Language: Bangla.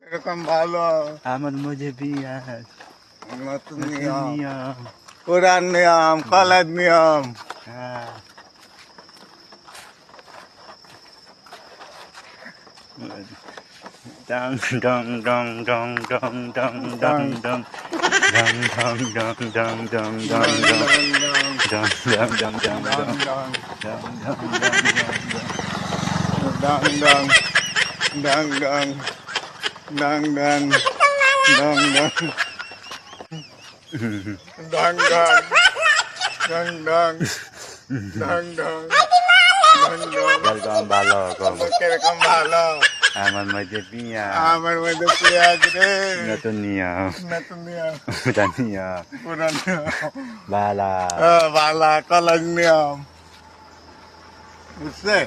এরকম ভালো আমার মধ্যে পিঁয়াজ নতুন নতুন নিয়ম নিয়ম পুরান নিয়ম কলেজ নিয়ম হ্যাঁ Dong dong dong dong dong dong dong dong dong dong dong dong dong dong dong dong dong dong dong dong Dong Dong Dong Dong Dong Dong Dong Dong Dong Dong Dong Dong Dong Dong Welcome ভালো খবর কিরকম ভালো আমার মধ্যে পিঁয়াজ আমার মধ্যে পেঁয়াজ রে নতুন নিয়ম নতুন নিয়ম পুরান নিয়ম পুরান নিয়ম বালা ভালা কলেজ নিয়ম বুঝছে